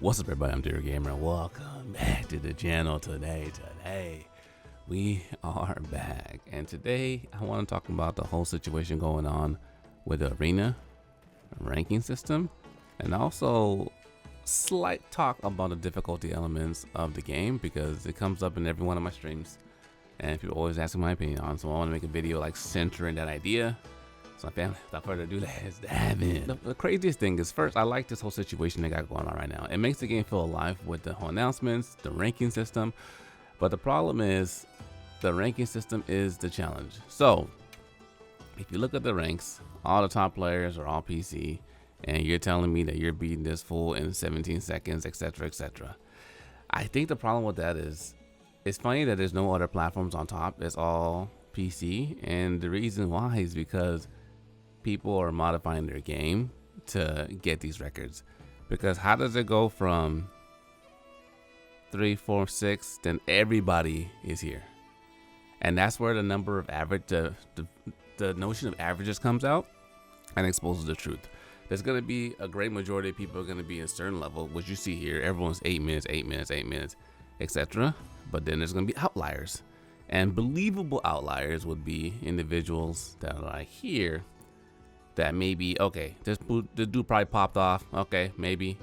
What's up, everybody? I'm Dear Gamer. Welcome back to the channel today. We are back, and today I want to talk about the whole situation going on with the arena ranking system, and also slight talk about the difficulty elements of the game because it comes up in every one of my streams, and people always asking my opinion on. So I want to make a video like centering that idea. So family, without further ado, let's dive in. The craziest thing is, first, I like this whole situation they got going on right now. It makes the game feel alive with the whole announcements, the ranking system. But the problem is, the ranking system is the challenge. So, if you look at the ranks, all the top players are all PC, and you're telling me that you're beating this fool in 17 seconds, etc., etc. I think the problem with that is, it's funny that there's no other platforms on top. It's all PC, and the reason why is because people are modifying their game to get these records. Because how does it go from 3, 4, 6, then everybody is here? And that's where the number of average, the notion of averages comes out and exposes the truth. There's going to be a great majority of people are going to be a certain level, which you see here. Everyone's 8 minutes, 8 minutes, 8 minutes, etc. But then there's going to be outliers, and believable outliers would be individuals that are like here, that maybe, okay, this dude probably popped off, okay, maybe,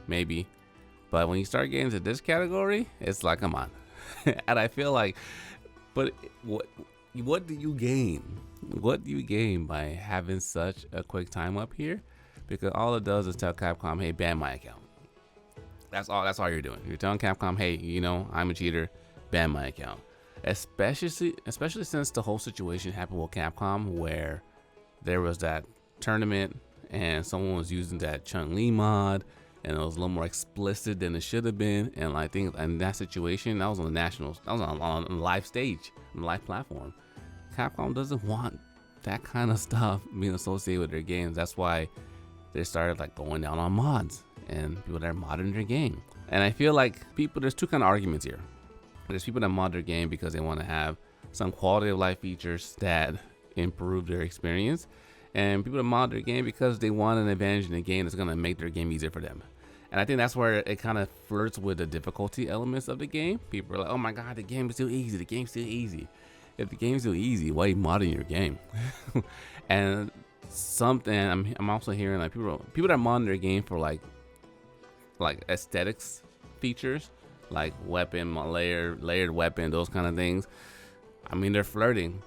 but when you start getting to this category, it's like, come on. And I feel like, but what do you gain? What do you gain by having such a quick time up here? Because all it does is tell Capcom, hey, ban my account. That's all you're doing. You're telling Capcom, hey, you know, I'm a cheater, ban my account. Especially since the whole situation happened with Capcom, where there was that tournament and someone was using that Chun-Li mod, and it was a little more explicit than it should have been. And I think in that situation, that was on the nationals, that was on a live stage, on a live platform. Capcom doesn't want that kind of stuff being associated with their games. That's why they started like going down on mods and people that are modding their game. And I feel like there's two kind of arguments here. There's people that mod their game because they want to have some quality of life features that improve their experience, and people that mod their game because they want an advantage in the game that's going to make their game easier for them. And I think that's where it kind of flirts with the difficulty elements of the game. People are like, oh my god, the game is too easy, the game's too easy. If the game's too easy, why are you modding your game? And I'm also hearing like people that mod their game for like aesthetics features, like weapon, layered weapon, those kind of things. I mean, they're flirting.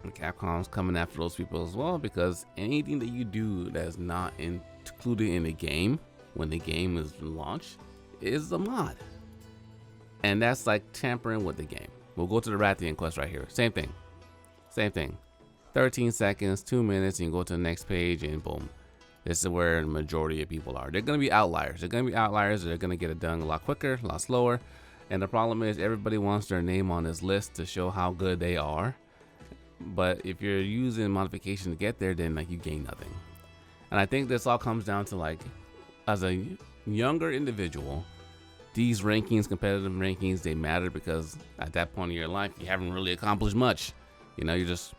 And Capcom's coming after those people as well, because anything that you do that's not included in the game when the game is launched is a mod. And that's like tampering with the game. We'll go to the Rathian quest right here. Same thing. 13 seconds, 2 minutes, and you go to the next page, and boom. This is where the majority of people are. They're going to be outliers. They're going to be outliers. They're going to get it done a lot quicker, a lot slower. And the problem is everybody wants their name on this list to show how good they are. But if you're using modification to get there, then like you gain nothing. And I think this all comes down to, like, as a younger individual, these rankings, competitive rankings, they matter because at that point in your life, you haven't really accomplished much. You know, you're just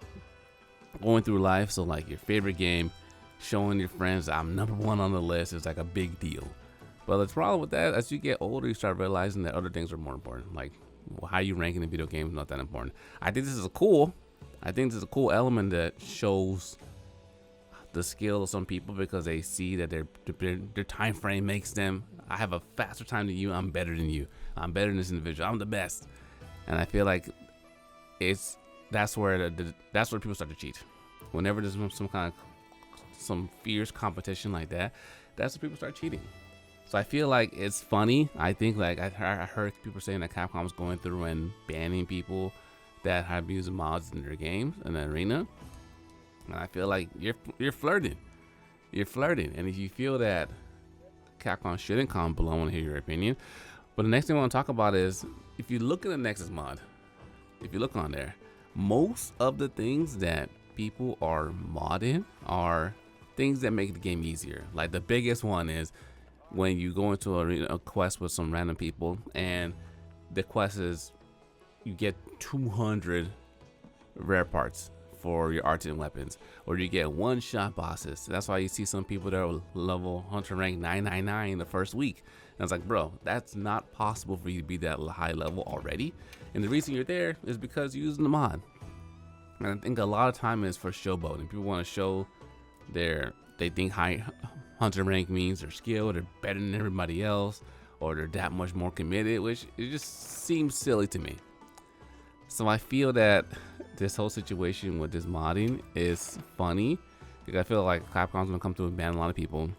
going through life. So like your favorite game, showing your friends I'm #1 on the list is like a big deal. But the problem with that, as you get older, you start realizing that other things are more important. Like how you rank in a video game is not that important. I think this is a cool element that shows the skill of some people, because they see that their time frame makes them, I have a faster time than you, I'm better than you, I'm better than this individual, I'm the best. And I feel like that's where people start to cheat. Whenever there's some fierce competition like that, that's when people start cheating. So I feel like it's funny. I think like I heard people saying that Capcom's going through and banning people that have used mods in their games in the arena. And I feel like you're flirting. And if you feel that Capcom shouldn't comment below, I want to hear your opinion. But the next thing I want to talk about is, if you look at the Nexus mod, if you look on there, most of the things that people are modding are things that make the game easier. Like the biggest one is when you go into a quest with some random people, and the quest is you get 200 rare parts for your artisan weapons, or you get one-shot bosses. That's why you see some people that are level hunter rank 999 the first week. And it's like, bro, that's not possible for you to be that high level already. And the reason you're there is because you're using the mod. And I think a lot of time is for showboating. People want to show they think high hunter rank means they're skilled, they're better than everybody else, or they're that much more committed, which it just seems silly to me. So I feel that this whole situation with this modding is funny, because I feel like Capcom's gonna come to ban a lot of people.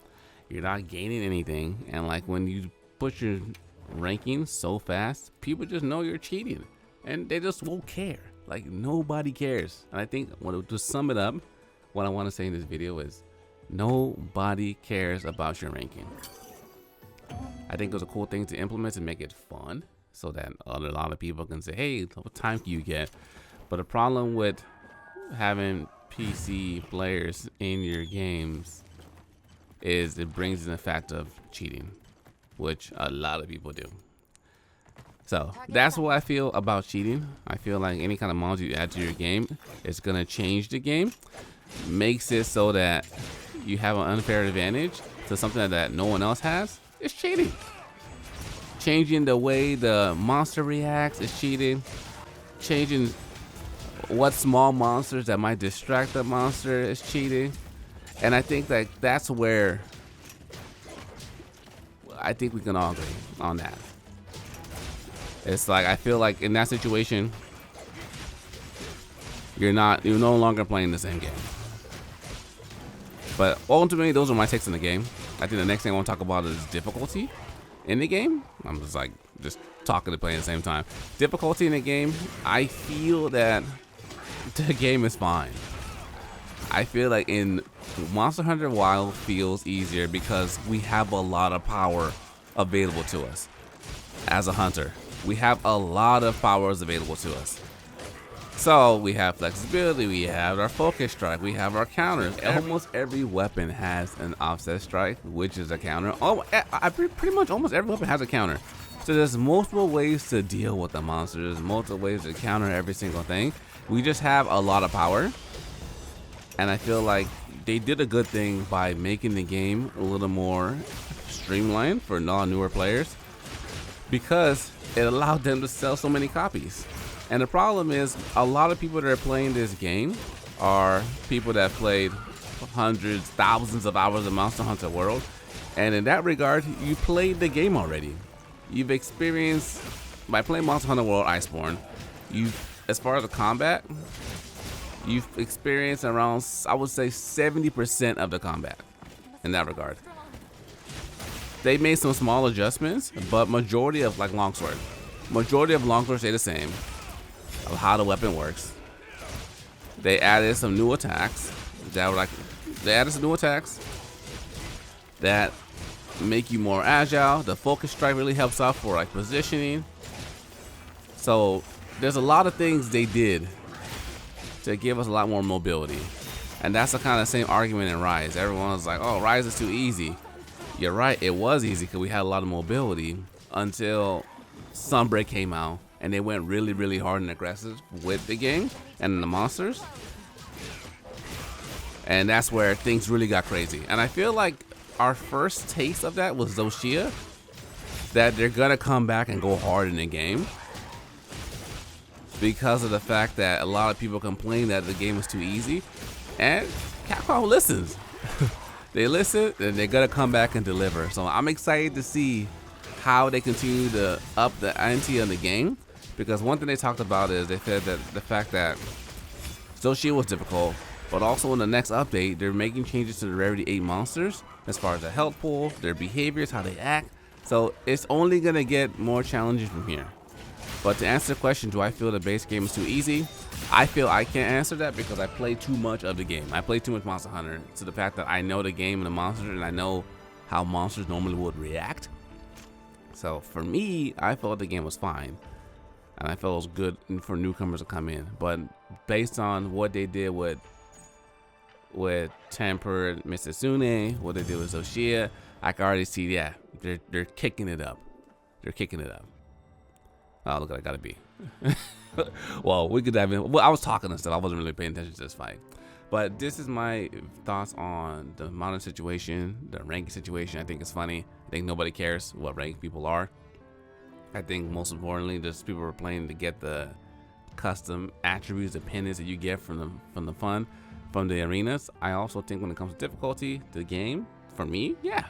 You're not gaining anything, and like when you push your ranking so fast, people just know you're cheating, and they just won't care. Like, nobody cares. And I think to sum it up, what I want to say in this video is nobody cares about your ranking. I think it was a cool thing to implement to make it fun, so that a lot of people can say, hey, what time can you get? But the problem with having PC players in your games is it brings in the fact of cheating, which a lot of people do. So that's what I feel about cheating. I feel like any kind of mods you add to your game is gonna change the game, makes it so that you have an unfair advantage to something that no one else has. It's cheating. Changing the way the monster reacts is cheating. Changing what small monsters that might distract the monster is cheating. And I think that that's where I think we can all agree on that. It's like, I feel like in that situation, you're no longer playing the same game. But ultimately, those are my takes on the game. I think the next thing I want to talk about is difficulty in the game. I'm just talking and playing at the same time. Difficulty in the game, I feel that the game is fine. I feel like in Monster Hunter Wild feels easier because we have a lot of power available to us as a hunter. We have a lot of powers available to us. So we have flexibility, we have our focus strike, we have our counters. Almost every weapon has an offset strike, which is a counter. Oh, pretty much almost every weapon has a counter. So there's multiple ways to deal with the monsters, multiple ways to counter every single thing. We just have a lot of power. And I feel like they did a good thing by making the game a little more streamlined for newer players, because it allowed them to sell so many copies. And the problem is, a lot of people that are playing this game are people that played hundreds, thousands of hours of Monster Hunter World. And in that regard, you played the game already. You've experienced, by playing Monster Hunter World Iceborne, as far as the combat, you've experienced around, I would say, 70% of the combat in that regard. They made some small adjustments, but majority of longsword stay the same of how the weapon works. They added some new attacks that make you more agile. The focus strike really helps out for positioning. So there's a lot of things they did to give us a lot more mobility. And that's the kind of same argument in Rise. Everyone's like, oh, Rise is too easy. You're right, it was easy because we had a lot of mobility until Sunbreak came out and they went really, really hard and aggressive with the game and the monsters. And that's where things really got crazy. And I feel like our first taste of that was Zoshia, that they're gonna come back and go hard in the game because of the fact that a lot of people complain that the game is too easy, and Capcom listens. They listen, and they're gonna come back and deliver. So I'm excited to see how they continue to up the ante on the game, because one thing they talked about is they said that the fact that Zoshia was difficult, but also in the next update, they're making changes to the Rarity 8 monsters as far as the health pool, their behaviors, how they act. So it's only gonna get more challenging from here. But to answer the question, do I feel the base game is too easy? I feel I can't answer that because I play too much of the game. I play too much Monster Hunter to the fact that I know the game and the monsters, and I know how monsters normally would react. So for me, I felt the game was fine, and I felt it was good for newcomers to come in. But based on what they did with Tempered Mitsune, what they did with Zoshia, I can already see, yeah, they're kicking it up. They're kicking it up. Oh, look, I gotta be. Well, we could dive in. Well, I was talking and stuff. I wasn't really paying attention to this fight. But this is my thoughts on the modern situation, the ranking situation. I think it's funny. I think nobody cares what rank people are. I think most importantly, just people are playing to get the custom attributes, the pendants that you get from the fun, from the arenas. I also think when it comes to difficulty, the game, for me, yeah.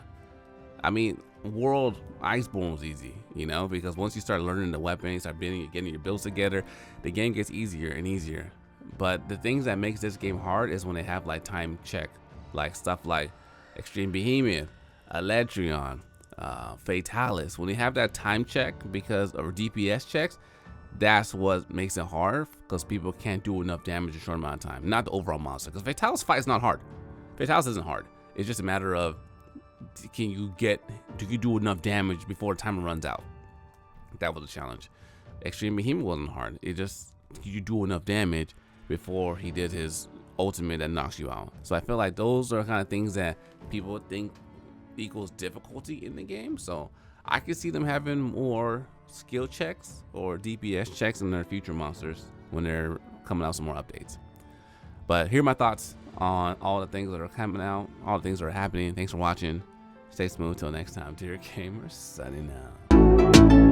I mean, World Iceborne was easy, you know, because once you start learning the weapons, start getting your builds together, the game gets easier and easier. But the things that makes this game hard is when they have like time check, like stuff like Extreme Behemoth, Electrion, Fatalis. When they have that time check because of DPS checks, that's what makes it hard, because people can't do enough damage in a short amount of time. Not the overall monster, because Fatalis fight is not hard. Fatalis isn't hard. It's just a matter of do you do enough damage before the timer runs out? That was a challenge. Extreme Behemoth wasn't hard. It just, you do enough damage before he did his ultimate that knocks you out. So I feel like those are kind of things that people think equals difficulty in the game. So I could see them having more skill checks or DPS checks in their future monsters when they're coming out with some more updates. But here are my thoughts on all the things that are coming out, all the things that are happening. Thanks for watching. Stay smooth till next time. Dear Gamers, signing out.